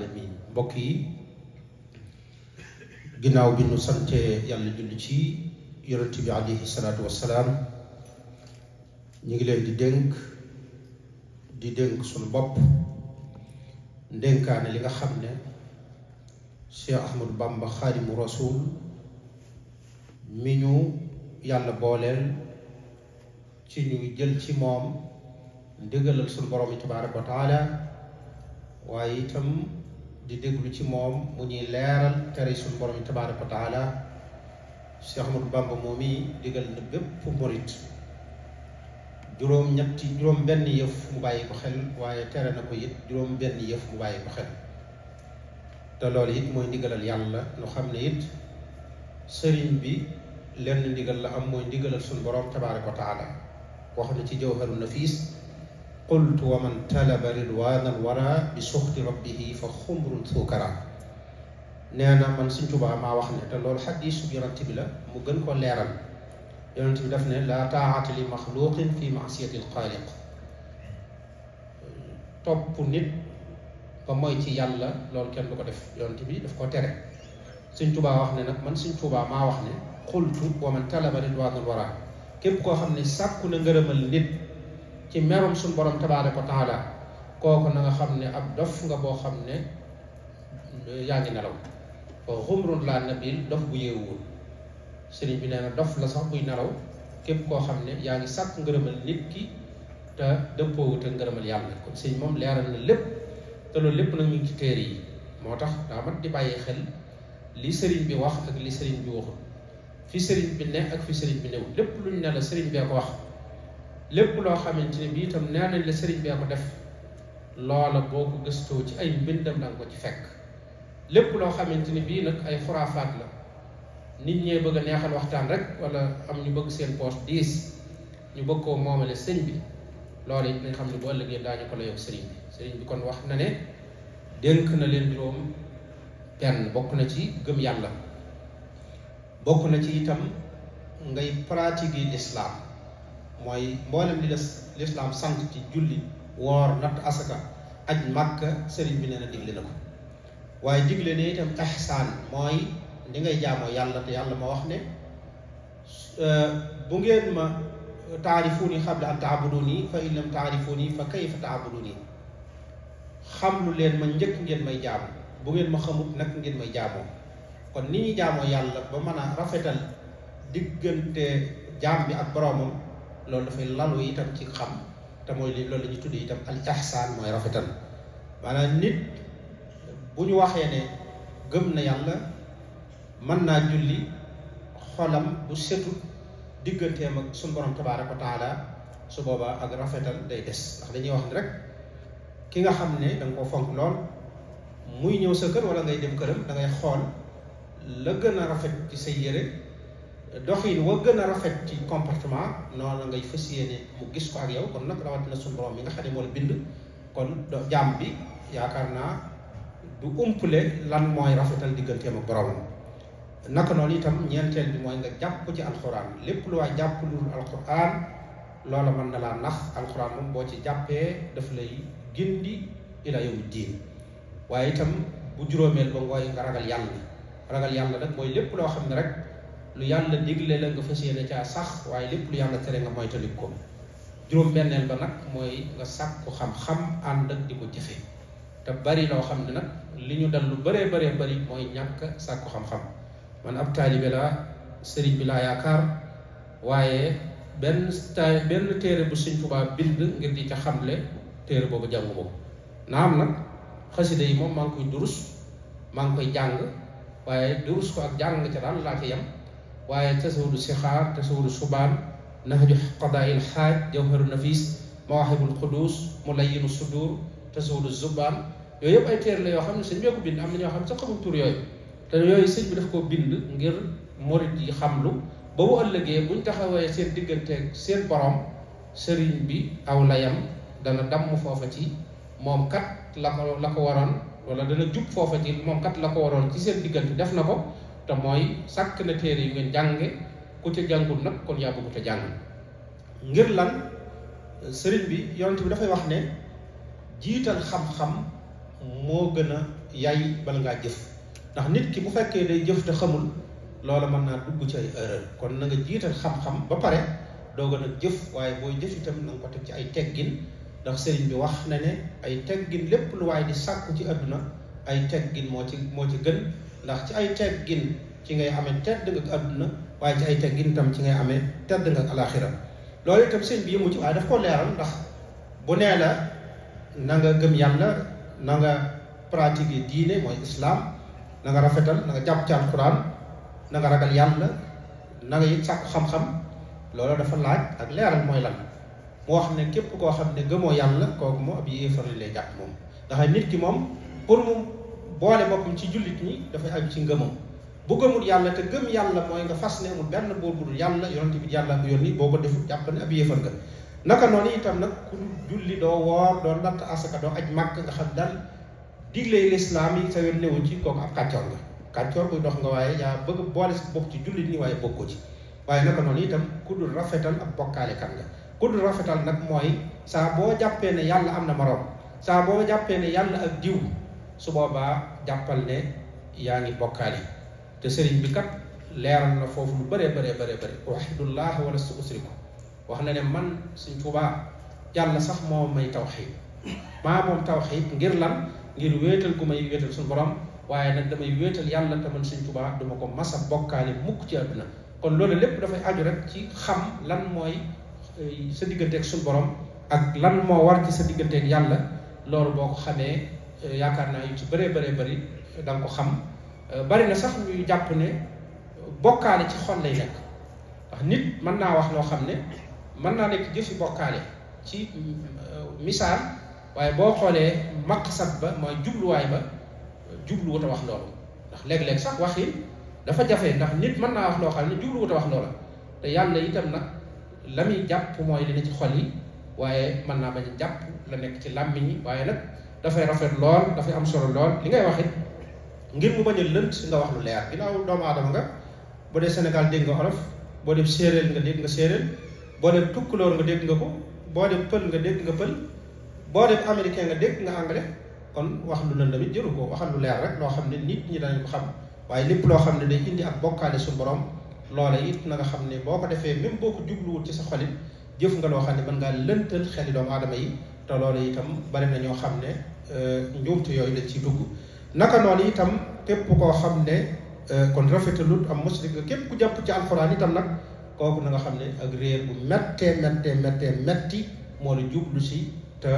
alamin mbokk yi ginnaaw bi nu sante yàlla julli ci yonent bi alayhi salaatu wassalaam ñu ngi leen di dénk sunu bopp ndénkaane li nga xam ne Cheikh Ahmadou Bamba Xaadimu Rasuul mi ñu yàlla booleel ci ñuy jël ci moom ndigalal sunu borom yi tabaaraka wa taala waaye itam di déglu ci moom mu ñuy leeral tere sunu borom yi tabaaraka wa taala Cheikh Ahmadou Bamba moom i digal na bépp murit juróom benn yëf mu bàyyi ko xel waaye tere na ko it juróom benn yëf mu bàyyi ko xel te loolu it mooy ndigalal yàlla nu xam ne it sëriñ bi lenn ndigal la am mooy ndigalal sunu borom tabaaraka wa taala wax na ci jawharu nafiis qultu wa man talaba ridwaanal wara bi suxti rabbihi fa xumrun suukara nee na man Sëriñ Tuubaa maa wax ne te loolu xadiisu yonent bi la mu gën ko leeral yonent bi daf ne laa taa'ata li maxluuqin fi ma'siyati al-xaaliq topp nit ba mooy ci yàlla loolu kenn du ko def yonent bi daf ko tere Sëriñ Tuubaa wax ne nag man Sëriñ Tuubaa maa wax ne qultu wa man talaba ridwaanal wara képp koo xam ne sàkku na ngërëmal nit ci merom suñu borom tabaaraka wa taala kooku na nga xam ne ab dof nga boo xam ne yaa ngi nelaw fa xumrun laa nabil dof bu yeewuwul sëriñ bi nee na dof la sax buy nelaw képp koo xam ne yaa ngi sàkk ngërëmal nit ki te dëppoowute ngërëmal yàlla kon sëriñ moom leeral na lépp te loolu lépp nag ñu ngi ci téere yi moo tax daa mat di bàyyi xel li sëriñ bi wax ak li sëriñ bi waxul fi sëriñ bi ne ak fi sëriñ bi newul lépp luñ ne la sëriñ bee ko wax lépp loo xamante ne bii itam nee nañ la sëriñ bee ko def loola boo ko gëstoo ci ay mbindam danga ko ci fekk lépp loo xamante ne bii nag ay xuraafaat la nit ñee bëgg a neexal waxtaan rek wala am ñu bëgg seen poche diis ñu bëgg koo moomale sëñ bi loolu it nañ xam ne bu ëllëgee daañu ko la yokk sëriñ bi kon wax na ne dénk na leen juróom benn bokk na ci gëm yàlla bokk na ci itam ngay pratiquer l'islam mooy mboolem li des lislaam sant ci julli woor natt asaka aj màkka sëriñ bi nee na digle na ko waaye digle ne itam ihsaan mooy li ngay jaamoo yàlla te yàlla ma wax ne bu ngeen ma taarifuuni qabla an taabuduni fa in lam taarifuuni fa kayfa taabuduni xam lu leen ma njëkk ngeen may jaamu bu ngeen ma xamut nag ngeen may jaamoo kon ni ñuy jaamoo yàlla ba mën a rafetal diggante jaam bi ak boroomam loolu dafay lalu itam ci xam te mooy li loolu la ñuy tudd itam al ihsaan mooy rafetal maanaam nit bu ñu waxee ne gëm na yàlla mën naa julli xolam bu setu digganteem ak suñu borom tabaaraka wa taala su boobaa ak rafetal day des ndax dañuy wax ne rek ki nga xam ne da nga ko fonk lool muy ñëw sa kër wala ngay dem këram da ngay xool la gën a rafet ci say yére doxin wa gën a rafet ci comportement noonu ngay fas yéene mu gis ko ak yow kon nag rawatina suñu borom mi nga xam ne moo la bind kon jaam bi yaakaar naa du umpule lan mooy rafetal digganteem ak boromam naka noonu itam ñeenteel bi mooy nga jàpp ci alxuraan lépp lu waay jàpp lu alxuraan loola mën na laa nax alxuraan moom boo ci jàppee daf lay gindi ila yawmi diin waaye itam bu juróomeel ba ngooy nga ragal yàlla nag mooy lépp loo xam ne rek lu yàlla digle la nga fas yéene caa sax waaye lépp lu yàlla tere nga moytalik ko juróom-benneel ba nag mooy nga sàkku xam-xam ànd ak di ko jëfe te bari loo xam ne nag li ñu dal lu bëree bëri mooy ñàkk sàkku xam-xam man ab taalibe laa sëriñ bi laa yaakaar waaye benn téere bu Sëriñ Tuubaa bind ngir di ca xamle téere boobu jàngu boobu naam nag xasida yi moom maa ngi koy durus maa ngi koy jàng waaye durus ko ak jàng ca daal laa ca yem waaye tasawudu sixaar tasawudu subaan nahju qadaa'il xaaj jawharu nafiis mawaahibul quddus mulayyinu sudur tasawudu zubaan yooyu yëpp ay téere la yoo xam ne sëñ bi ko bind am na ñoo xam ne sax xamul tur yooyu te yooyu sëñ bi daf koo bind ngir murit yi xamlu ba bu ëllëgee buñ taxawee seen digganteeg seen borom sëriñ bi aw layam dana damm foofa ci moom kat la ko waroon wala dana jub foofa ci moom kat la ko waroon ci seen diggante def na ko te mooy sàkk na téere yi ngeen jànge ku ca jàngul nag kon yaa bëggu te jàng ngir lan sëriñ bi yonent bi dafay wax ne jiital xam-xam moo gën a yay bala ngaa jëf ndax nit ki bu fekkee day jëf te xamul loola mën naa dugg ci ay erreur kon na nga jiital xam-xam ba pare dooga nag jëf waaye booy jëf itam na nga ko teg ci ay teggin ndax sëriñ bi wax na ne ay teggin lépp lu waaye di sàkku ci àdduna ay teggin moo ci gën ndax ci ay teggin ci ngay amee tedd nga àdduna waaye ci ay teggin itam ci ngay amee tedd nga alaxira loolu itam sëriñ bi yëmu ci waaye daf ko leeral ndax bu nee la na nga gëm yàlla na nga pratiquer diine mooy islam na nga rafetal na nga jàpp ci alquran na nga ragal yàlla na nga it sàkku xam-xam loolu dafa laaj ak leeral mooy lan mu wax ne képp koo xam ne gëmoo yàlla kooku moom ab yéefar lay jàpp moom ndax nit ki moom pour mu boole boppam ci jullit ñi dafay aju ci ngëmam bu gëmul yàlla te gëm yàlla mooy nga fas ne amul benn buur bu dul yàlla yonent bi yàlla ko yónni boo ko defut jàpp ne ab yéefar nga naka noonu itam nag ku julli doo woor doo natt asaka doo aj màkk nga xam daal digle lislaam yi sa yoon newu ci kooku ab kàccoor nga kàccoor buy dox nga waaye yaa bëgg boole si bopp ci jullit ñi waaye bokkoo ci waaye naka noonu itam ku dul rafetal ab bokkaale kan nga ku dul rafetal nag mooy saa boo jàppee ne yàlla am na moroom saa boo jàppee ne yàlla ak diw su boobaa jàppal ne yaa ngi bokkaale te sëriñ bi kat leeral na foofu lu bëree wahidullah wala su usriku wax na ne man Sëriñ Tuubaa yàlla sax moo may tawxiid maa moom tawxiid ngir lan ngir wéetal gu may wéetal suñu borom waaye nag damay wéetal yàlla te man Sëriñ Tuubaa duma ko masa bokkaale mukk ci àdduna kon loolu lépp dafay aju rek ci xam lan mooy sa digganteeg suñu borom ak lan moo war ci sa digganteeg yàlla loolu boo ko xamee yaakaar naa yu ci bëree bëri da nga ko xam bari na sax ñuy jàpp ne bokkaale ci xol lay nekk ndax nit mën naa wax loo xam ne mën naa nekk jëfi bokkaale ci misaal waaye boo xoolee maqsad ba mooy jubluwaay ba jubluwut a wax loolu ndax léeg-léeg sax waxi dafa jafe ndax nit mën naa wax loo xam ne jubluwut a wax loola te yàlla itam nag la muy jàpp mooy li ne ci xol yi waaye mën naa bañ a jàpp la nekk ci làmmiñ yi waaye nag dafay rafet lool dafay am solo lool li ngay wax it ngir mu bañ a lënt nga wax lu leer ginnaaw doomu aadama nga boo dee Sénégal dégg nga olof boo dee séeréer nga dégg nga séeréer boo dee tukkulóor nga dégg nga ko boo dee pël nga dégg nga pël boo dee américain nga dégg nga anglais kon wax lu lënd tamit jëru ko waxal lu leer rek loo xam ne nit ñi danañ ko xam waaye lépp loo xam ne day indi ak bokkaale su borom loola it na nga xam ne boo ko defee même boo ko jubluwul ci sa xolit jëf nga loo xam ne mën ngaa lëntal xeli doomu aadama yi te loola itam bari na ñoo xam ne njuumte yooyu dañ ciy dugg naka noonu itam képp koo xam ne kon rafetalut am musrik nga képp ku jàpp ci alxuraan itam nag kooku na nga xam ne ak réer bu metti moo la jublu si te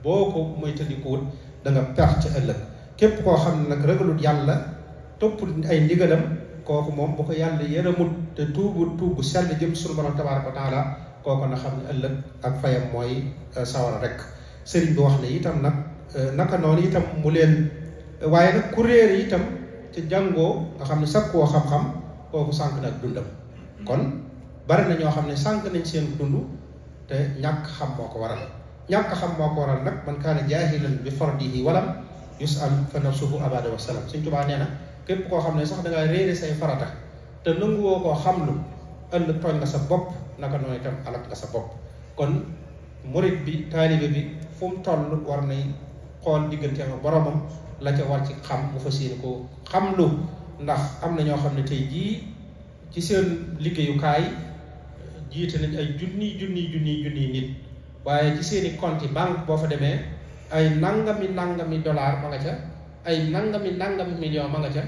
boo ko moytandikuwut da nga perte ëllëg képp koo xam ne nag ragalut yàlla topp ay ndigalam kooku moom bu ko yàlla yërëmut te tuub bu sell jëm sunu borom tabaaraka wa taala kooku na xam ne ëllëg ak fayam mooy sawara rek sëriñ bi wax ne itam nag naka noonu itam mu leen waaye nag ku réer itam ci jàngoo nga xam ne sakkoo xam-xam kooku sànq nag dundam kon bari na ñoo xam ne sànq nañ seen dund te ñàkk xam moo ko waral ñàkk xam moo ko waral nag man kaana jaahilan bi fardihi walam yus'al fa nafsuhu abada wa salam Sëriñ Tuubaa nee na képp koo xam ne sax da ngaa réere say farata te nanguwoo koo xamlu ëllëg tooñ nga sa bopp naka noonu itam alak nga sa bopp kon murit bi taalibe bi fu mu toll war nay xool diggante ak boromam la ca war ci xam mu fas yéene ko xamlu ndax am na ñoo xam ne tey jii ci seen liggéeyukaay jiite nañ ay junniy nit waaye ci seeni compte yi banque boo fa demee ay nangami dollar ma nga ca ay nangami million ma nga ca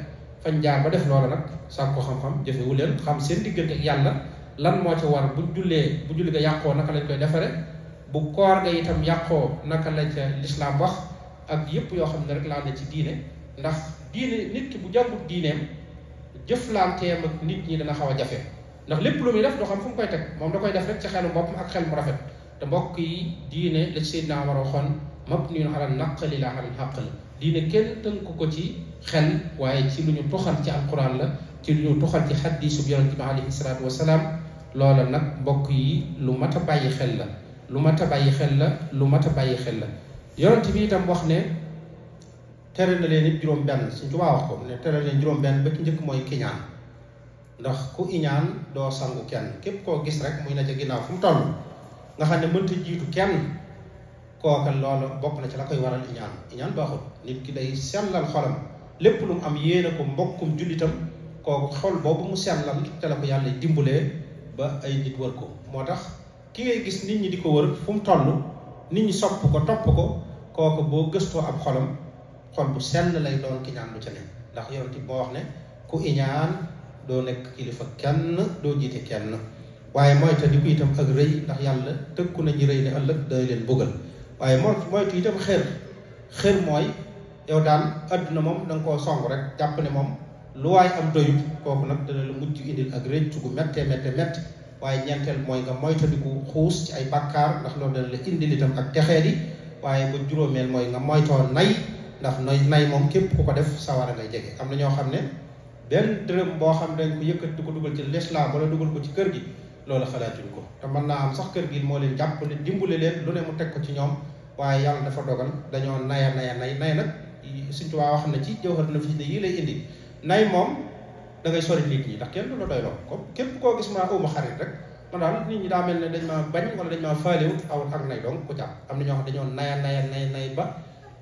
fañ jaar ba def loola nag sàkk ko xam-xam jëfewu leen xam seen diggante ak yàlla lan moo ca war bu julli ga yàqoo naka lañ koy defare bu koor ga itam yàqoo naka la ca lislaam wax ak yëpp yoo xam ne rek laa ne ci diine ndax diine nit ki bu jàngut diineem jëflanteem ak nit ñi dana xaw a jafe ndax lépp lu muy def doo xam fu mu koy teg moom da koy def rek ci xelu boppam ak xel mu rafet te mbokk yi diine la Seydina Umar waxoon mabniyun ala naqli la ala al-aql diine kenn tënk ko ci xel waaye ci lu ñu toxal ci alquran la ci lu ñu toxal ci xaddiisu bi yonent bi alayhi salaatu wasalaam loola nag mbokk yi lu mat a bàyyi xel la lu mat a bàyyi xel la yonent bi itam wax ne tere na leen it juróom-benn Sëriñ Tuubaa wax ko ne tere leen juróom-benn ba ki njëkk mooy kiñaan ndax ku iñaan doo sangu kenn képp koo gis rek muy na ca ginnaaw fu mu toll nga xam ne mënta jiitu kenn kooka loolu bokk na ci la koy waral iñaan baaxul. nit ki day sellal xolam lépp lu mu am yéene ko mbokkum jullitam kooku xol boobu mu sellal te la ko yàlla dimbalee ba ay nit wër ko. moo tax ki ngay gis nit ñi di ko wër fu mu toll nit ñi sopp ko topp ko kooku boo gëstoo ab xolam xol bu sell lay doon ki ñaan lu ca ne. ndax yonent bi moo wax ne ku iñaan doo nekk kilifa kenn doo jiite kenn. waaye moytu di ko itam ak rëy ndax yàlla tëkku nañu rëy ne ëllëg day leen bëggal. waaye moytu itam xër mooy yow daal adduna moom da nga koo song rek jàpp ne moom lu waay am doyut kooku nag dana la mujj indil ak rëccu gu méttee waaye ñeenteel mooy nga moytandiku xuus ci ay bàkkaar ndax loolu dana la indil itam ak texee di. waaye ba juróomeel mooy nga moytoo nay ndax nay moom képp ku ko def sawara ngay jege. am na ñoo xam ne benn dërëm boo xam dañ ko yëkkat di ko dugal ci lislaam wala dugal ko ci kër gi loolu xalaatuñ ko. te mën naa am sax kër gi moo leen jàppale dimbale leen lu ne mu teg ko ci ñoom waaye yàlla dafa dogal dañoo nay nag Sëñ Tuubaa wax na ci Jawhar Nafiis ne yii lay indi. nay moom da ngay sori nit ñi ndax kenn du la doy loo ko képp koo gis maa awma xarit rek man daal nit ñi daa mel ne dañ maa bañ wala dañ maa faaliwut aw ak nay donc ku jàpp. am na ñoo xam dañoo nay ba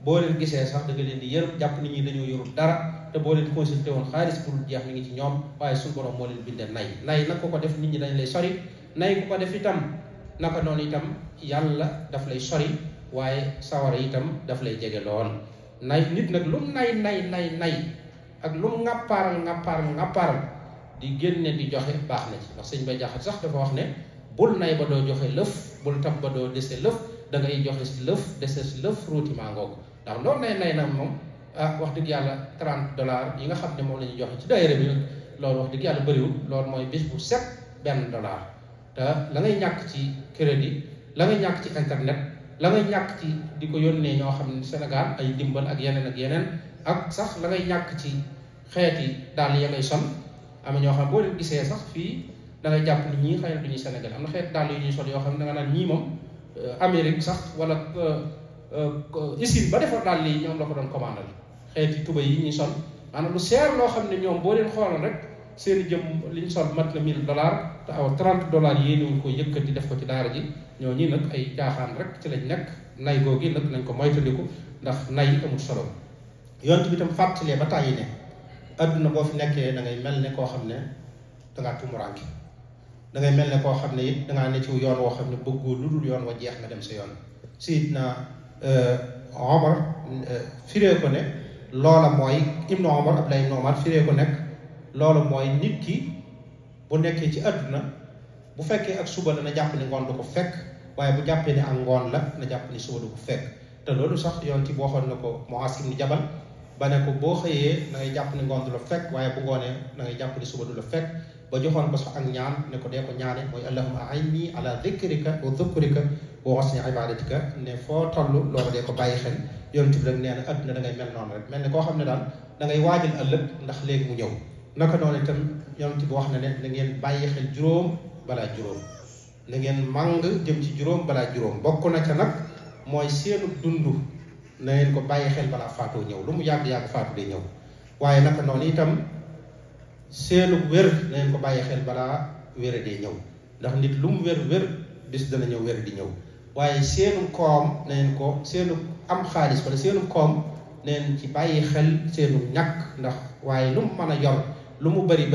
boo leen gisee sax da nga leen di yërëm jàpp nit ñi dañoo yorul dara te boo leen consulté woon xaalis pour jeex mi ngi ci ñoom waaye suñu borom moo leen bindee nay nag ku ko def nit ñi dañ lay sori. nay ku ko def itam naka noonu itam yàlla daf lay sori waaye sawara itam daf lay jege lool. nay nit nag lu mu nay ak lu mu ŋàppaaral di génne di joxe baax na ci. ndax sëñ Bay Jaxate sax dafa wax ne bul nay ba doo joxe lëf bul tab ba doo dese lëf da ngay joxe si lëf dese si lëf ruuti maa ngoo ko. ndax loolu nay nag moom wax dëgg yàlla $30 yi nga xam ne moom la ñuy joxe ci daayira bi loolu wax dëgg yàlla bëriwul. loolu mooy bis bu set $1 te la ngay ñàkk ci crédit la ngay ñàkk ci internet la ngay ñàkk ci di ko yónnee ñoo xam ne Sénégal ay dimbal ak yeneen ak sax la ngay ñàkk ci xeeti daal ya ngay sol. am na ñoo xam boo leen gisee sax fii da ngay jàpp ni ñii xëy na du ñuy Sénégal am na xeeti daal yu ñuy sol yoo xam ne da nga naan ñii moom Amérique sax wala usine ba defar daal lii ñoom la ko doon commandal. xeeti tuba yi ñuy sol maanaam lu seer loo xam ne ñoom boo leen xooloon rek seen i jëm li ñu sol mat na $1000 te aw $30 yéenewuñ ko yëkkati def ko ci daara ji ñoo ñi nag ay caaxaan rek ci lañ nekk. nay googi nag nañ ko moytandiku ndax nay amul solo. yonent bi tam fàttalee ba tàyyi ne adduna boo fi nekkee da ngay mel ne koo xam ne dangaa tumuraanke da ngay mel ne koo xam ne it dangaa ne ci yoon woo xam ne bëggoo lu dul yoon wa jeex nga dem sa yoon. Sidna Omar firee ko ne loola mooy Ibnu Omar Abdullah ibnu Omar firee ko nekk loolu mooy nit ki bu nekkee ci adduna bu fekkee ak suba la na jàpp ne ngoon du ko fekk waaye bu jàppee ne ak ngoon la na jàpp ne suba du ko fekk. te loolu sax yonent bi waxoon na ko Muaaz ibn Jabal ba ne ko boo xëyee da ngay jàpp ne ngoon du la fekk waaye bu ngoonee da ngay jàpp ne suba du la fekk. ba joxoon ko sax ak ñaan ne ko dee ko ñaane mooy allahumma a'inni ala dhikrika wa dhukrika wa husni ibadatika ne foo toll loolu dee ko bàyyi xel. yonent bi rek nee na adduna da ngay mel noonu rek mel ne koo xam ne daal da ngay waajal ëllëg ndax léegi mu ñëw. naka noonu itam yonent bi wax na ne na ngeen bàyyi xel juróom balaa juróom na ngeen màng jëm ci juróom balaa juróom. bokk na ca nag mooy seenu dund na ngeen ko bàyyi xel balaa faatoo ñëw lu mu yàgg-yàgg faatu day ñëw. waaye naka noonu itam seenu wér na ngeen ko bàyyi xel balaa wére dee ñëw ndax nit lu mu wér bis dana ñëw wér di ñëw. waaye seenu koom na ngeen ko seenu am xaalis wala seenu koom na ngeen ci bàyyi xel seenu ñàkk ndax waaye lu mu mën a yor lu mu bari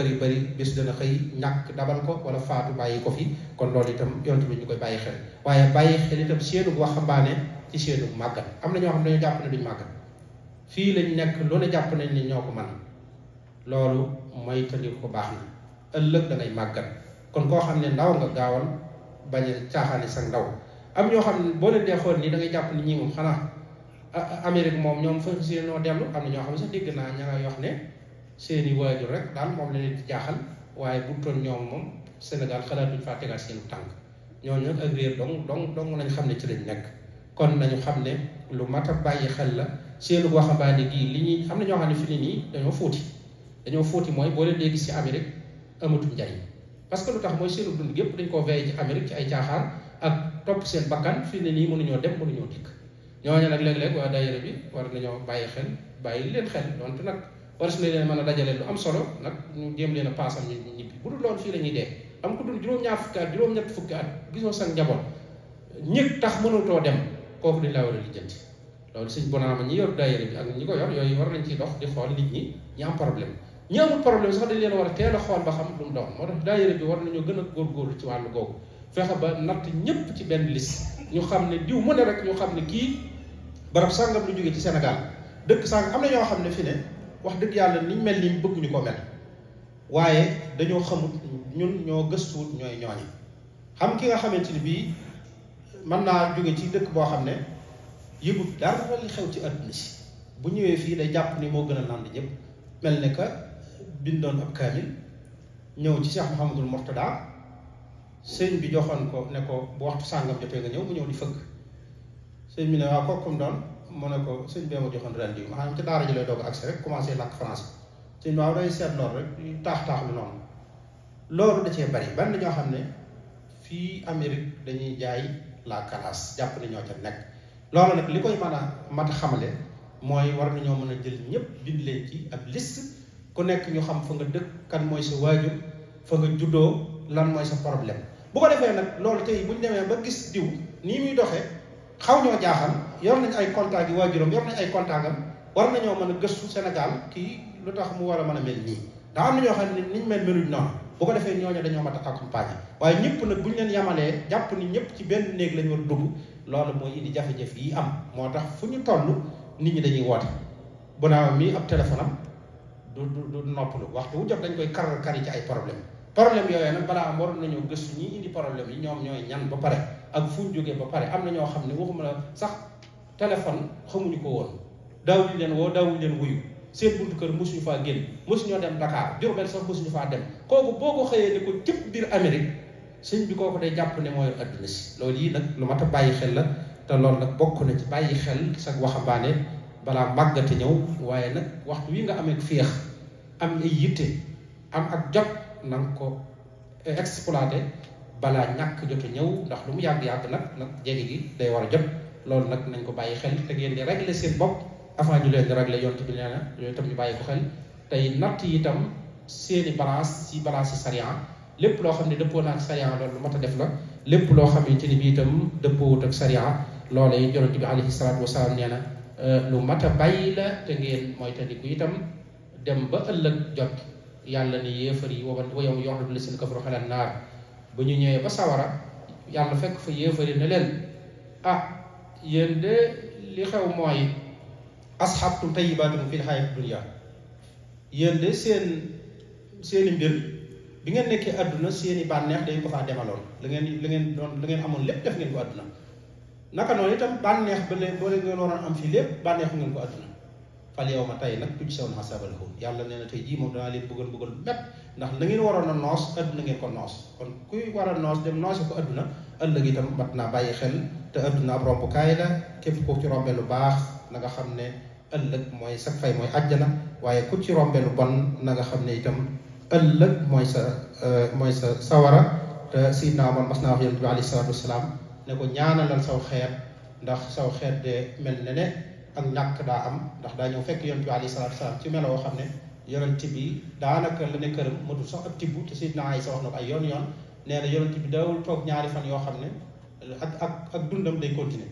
bis dana xëy ñàkk dabal ko wala faatu bàyyi ko fi. kon loolu itam yonent bi ñu koy bàyyi xel. waaye bàyyi xel itam seenu waxambaane ci seenu màggat. am na ñoo xam ne dañoo jàpp ne duñ màggat fii lañ nekk lu ne jàpp nañ ne ñoo ko man loolu mooy tandi ko baax na ëllëg da ngay màggat. kon koo xam ne ndaw nga gaawal bañ a caaxaane sa ndaw. am ñoo xam ne boo leen dee xool nii da ngay jàpp ni ñii moom xanaa Amérique moom ñoom fa noo dellu. am na ñoo xam ne sax dégg naa ña ngay wax ne seeni waajur rek daal moom la leen di jaaxal waaye bu toon ñoom moom Sénégal xalaatuñ faa tegal seen tànk. ñooñu ak réer dong nañ xam ne ci lañ nekk. kon nañu xam ne lu mat a bàyyi xel la seenu waxambaane gii li ñuy am na ñoo xam ne fi ni nii dañoo fóoti mooy boo leen dee gis ci Amérique amatuñ njariñ. parce que lu tax mooy seenu dund gépp dañ koo veillé ci Amérique ci ay caaxaan ak topp seen bakkan fi ne nii mënuñoo dem mënuñoo dikk. ñooñu nag léeg-léeg waa daayira bi war nañoo bàyyi leen xel donte nag war su leen mën a dajale lu am solo nag ñu jéem leen a paasam ñu ñibbi bu dul loolu fii la ñuy dee. am ko dund juróom-ñaar fukki at juróom-ñett fukki at gisoo sa njaboot ñëg tax mënutoo dem kooku dañ laa war a lijjanti loolu sëñ bonaama ñi yor daayira bi ak ñi ko yor yooyu war nañ ciy dox di xool nit ñi am problème ñi amul problème sax dañ leen war a teel a xool ba xam lu mu doon moo tax daayira bi war nañoo gën a góorgóorlu ci wàllu googu fexe ba natt ñëpp ci benn liste ñu xam ne diw mu ne rek ñu xam ne kii barab sàngam lu jógee ci Sénégal dëkk sàngam am na ñoo xam ne fi ne wax dëgg yàlla niñ mel ni bëgguñu ko mel waaye dañoo xamut ñun ñoo gëstuwut ñooy ñooñi xam ki nga xamante ni bii mën naa jóge ci dëkk boo xam ne yëgut dara li xew ci àdduna si bu ñëwee fii day jàpp ni moo gën a nand ñëpp mel ne que bindoon ab kaamil ñëw ci Cheikh Mouhamadul Mourtada sëñ bi joxoon ko ne ko bu waxtu sàngam jotee nga ñëw mu ñëw di fëgg sëñ bi ne waaw kooku doon mu ne ko sëñ bee ma joxoon ren di maanaam ci daara ji lay doog a agsi rek commencé làkk français sëñ bi waaw day seet loolu rek taax lu noonu loolu da cee bari ban ñoo xam ne fii Amérique dañuy jaay la classe jàpp ne ñoo ca nekk loolu nag li koy mën a mat a xamale mooy war nañoo mën a jël ñëpp bind leen ci ab liste ku nekk ñu xam fa nga dëkk kan mooy sa waajur fa nga juddoo lan mooy sa problème bu ko defee nag loolu tey buñ demee ba gis diw nii muy doxee xaw ñoo jaaxal yor nañ ay contact yi waajuram yor nañ ay contact am war nañoo mën a gëstu Sénégal kii lu tax mu war a mën a mel nii daa am na ñoo xam ne niñ mel meluñ noonu bu ko defee ñooñu dañoo mat a accompagner waaye ñëpp nag buñ leen yamalee jàpp ni ñëpp ci benn néeg lañ war a dugg loolu mooy indi jafe-jafe yi am moo tax fu ñu toll nit ñi dañuy woote bu naaw mii ab téléphone am du noppalu waxtu wu jot dañ koy kar yi ci ay problème yooyu nag balaa am waroon nañoo gëstu ñi indi problème yi ñoom ñooy ñan ba pare ak fu ñu jógee ba pare am na ñoo xam ne waxuma la sax téléphone xamuñu ko woon daawuñu leen woo daawuñu leen wuyu seen buntu kër mosuñu faa génn mosuñoo dem Dakar Diourbel sax mosuñu faa dem kooku boo ko xëyee ne ko cëpp biir Amérique sëñ bi kooku day jàpp ne mooy adduna si loolu yi nag lu mat a bàyyi xel la te loolu nag bokk na ci bàyyi xel sa waxambaane balaa màggate ñëw waaye nag waxtu wi nga amee féex am ay yitte am ak jot na nga ko exploité balaa ñàkk jot a ñëw ndax lu mu yàgg-yàgg nag jege gi day war a jot loolu nag nañ ko bàyyi xel te ngeen di régler seen bopp avant ñu leen di régler yonent bi nee na yooyu itam ñu bàyyi ko xel tey natt yi itam seeni balance ci balance sariya lépp loo xam ne dëppoo na ak sariya loolu lu mat a def la lépp loo xamante ni bi itam dëppoowut ak sariya loola yi yonent bi alayhi salaatu wasalaam nee na lu mat a bàyyi la te ngeen mooy tandiku itam dem ba ëllëg jot yàlla ne yéefar yi wa yawma yu'radu llaziina kafaru ala naar bu ñu ñëwee ba sawara yàlla fekk fa yéefar yi ne leen ah yéen de li xew mooy asxabtum tayyibaatikum fil hayaati dunya yéen de seeni mbir bi ngeen nekkee àdduna seeni bànneex dañ ko faa demaloon la ngeen amoon lépp def ngeen ko àdduna naka noonu itam bànneex ba leen ngeen waroon am fii lépp bànneexu ngeen ko àdduna fal yow ma tey nag tujzawna azaabal huun yàlla nee na tey jii moom danaa leen bëggal mépp ndax la ngeen waroon a noos àdduna ngeen ko noos kon kuy war a noos dem noosi ko àdduna ëllëg itam mat naa bàyyi xel te àdduna ab rombukaay la képp ku ci rombe lu baax na nga xam ne ëllëg mooy sa fay mooy àjjana waaye ku ci rombe lu bon na nga xam ne itam ëllëg mooy sa sawara te Seydina Omar mas naa wax yonent bi alayhi salaatu wasalaam ne ko ñaanalal saw xeet ndax saw xeet de mel ne ne ak ñàkk daa am ndax daa ñëw fekk yonent bi alayhi salaatu wasalaam ci melo woo xam ne yonent bi daanaka la ne këram matul sax ab tibb te Seydina Aysa wax na ko ay yoon nee na yonent bi daawul toog ñaari fan yoo xam ne ak dundam day continuer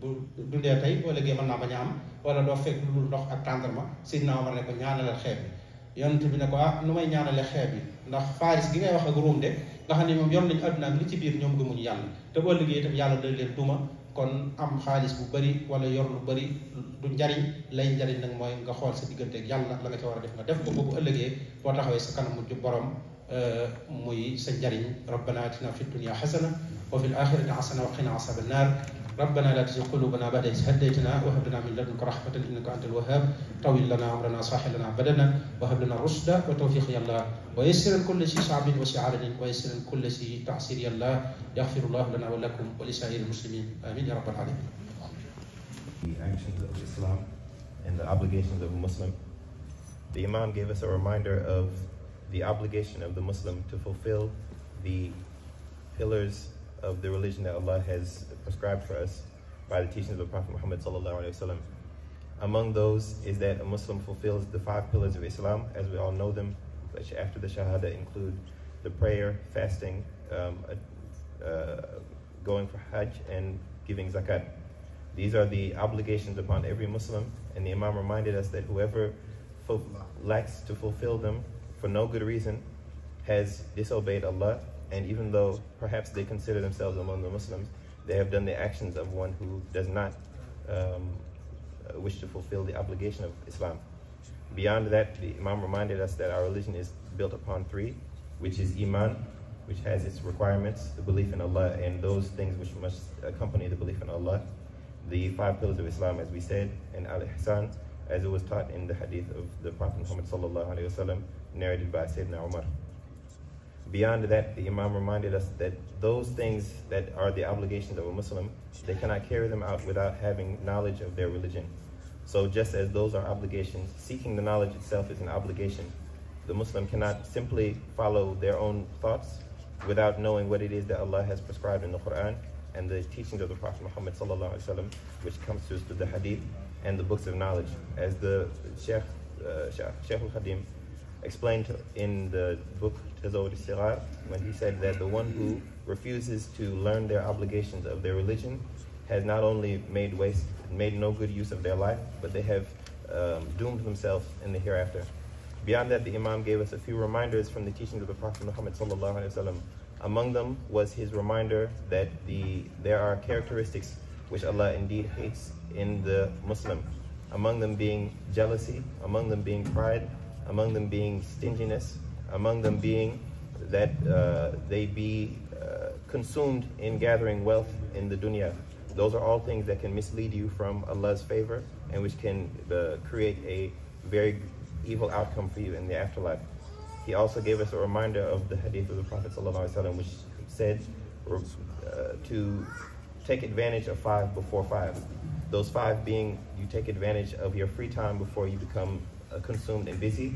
bu dundee tey boo léegi mën naa bañ a am wala doo fekk lu dul ndox ak tàndarma Seydina Omar ne ko ñaanalal xeet bi yonent bi ne ko nu may ñaanale xeet bi ndax Faris gi ngay wax ak Ruum de nga xam ne moom yor nañu àdduna ak li ci biir ñoom gëmuñu yàlla te boo liggéey itam yàlla da leen duma kon am xaalis bu bëri wala yor lu bëri du njariñ lay njariñ nag mooy nga xool sa diggante ak yàlla la nga ca war a def nga def ko boobu ëllëgee boo taxawee sa kanam mujj borom muy sa njariñ rabbana atina fi dunya xasana wa fil axirati xasana wa qina asaba annar ربنا لا تزغ قلوبنا بعد إذ هديتنا وهب لنا من لدنك رحمة إنك أنت الوهاب طول لنا عمرنا صاحب لنا بدنا وهب لنا الرشد والتوفيق يا الله ويسر كل شيء صعب وسعال ويسر كل شيء تعسير يا الله يغفر الله لنا ولكم ولسائر المسلمين آمين يا رب العالمين. The actions of Islam and the obligations of a Muslim. The Imam gave us a reminder of the obligation of the Muslim to fulfill the pillars of the religion that Allah has prescribed for us by the teachings of Prophet Muhammad sallallahu alaihi wasallam. Among those is that a Muslim fulfills the 5 pillars of Islam as we all know them, which after the Shahada include the prayer, fasting, going for Hajj, and giving zakat. These are the obligations upon every Muslim, and the Imam reminded us that whoever lacks to fulfill them for no good reason has disobeyed Allah, and even though perhaps they consider themselves among the Muslims, they have done the actions of one who does not wish to fulfill the obligation of Islam. Beyond that, the Imam reminded us that our religion is built upon three, which is Iman, which has its requirements, the belief in Allah, and those things which must accompany the belief in Allah, the 5 pillars of Islam, as we said, and Al-Ihsan, as it was taught in the hadith of the Prophet Muhammad sallallahu alaihi wasallam, narrated by Sayyidina Umar. Beyond that, the Imam reminded us that those things that are the obligations of a Muslim, they cannot carry them out without having knowledge of their religion. So just as those are obligations, seeking the knowledge itself is an obligation. The Muslim cannot simply follow their own thoughts without knowing what it is that Allah has prescribed in the Quran and the teachings of the Prophet Muhammad sallallahu alaihi wasallam, which comes to us through the hadith and the books of knowledge. As the Sheikh al-Khadim explained in the book Tazawwud al-Sighar, when he said that the one who refuses to learn their obligations of their religion has not only made no good use of their life, but they have doomed themselves in the hereafter. Beyond that, the Imam gave us a few reminders from the teachings of the Prophet Muhammad sallallahu alaihi wasallam. Among them was his reminder that there are characteristics which Allah indeed hates in the Muslim. Among them being jealousy, among them being pride, among them being stinginess, among them being that they be consumed in gathering wealth in the dunya. Those are all things that can mislead you from Allah's favor and which can create a very evil outcome for you in the afterlife. He also gave us a reminder of the hadith of the Prophet ﷺ, which said to take advantage of 5 before 5. Those 5 being, you take advantage of your free time before you become consumed and busy.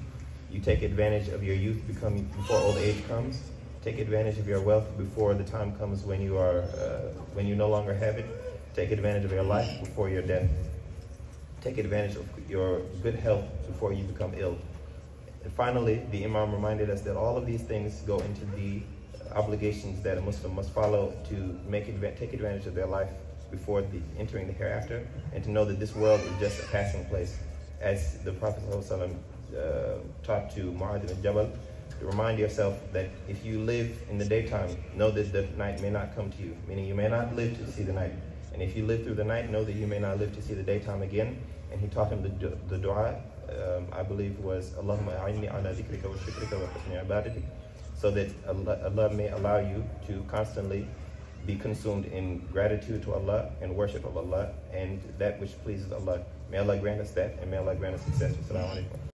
You take advantage of your youth before old age comes. Take advantage of your wealth before the time comes when you no longer have it. Take advantage of your life before your death. Take advantage of your good health before you become ill. And finally, the Imam reminded us that all of these things go into the obligations that a Muslim must follow to take advantage of their life before entering the hereafter, and to know that this world is just a passing place. As the Prophet ﷺ taught to Mu'adh ibn Jabal, to remind yourself that if you live in the daytime, know that the night may not come to you, meaning you may not live to see the night. And if you live through the night, know that you may not live to see the daytime again. And he taught him the dua, I believe was Allahumma a'inni ala dhikrika wa shukrika wa husni ibadatik, so that Allah may allow you to constantly be consumed in gratitude to Allah and worship of Allah and that which pleases Allah. May Allah grant us that, and may Allah grant us success. Assalamu alaikum.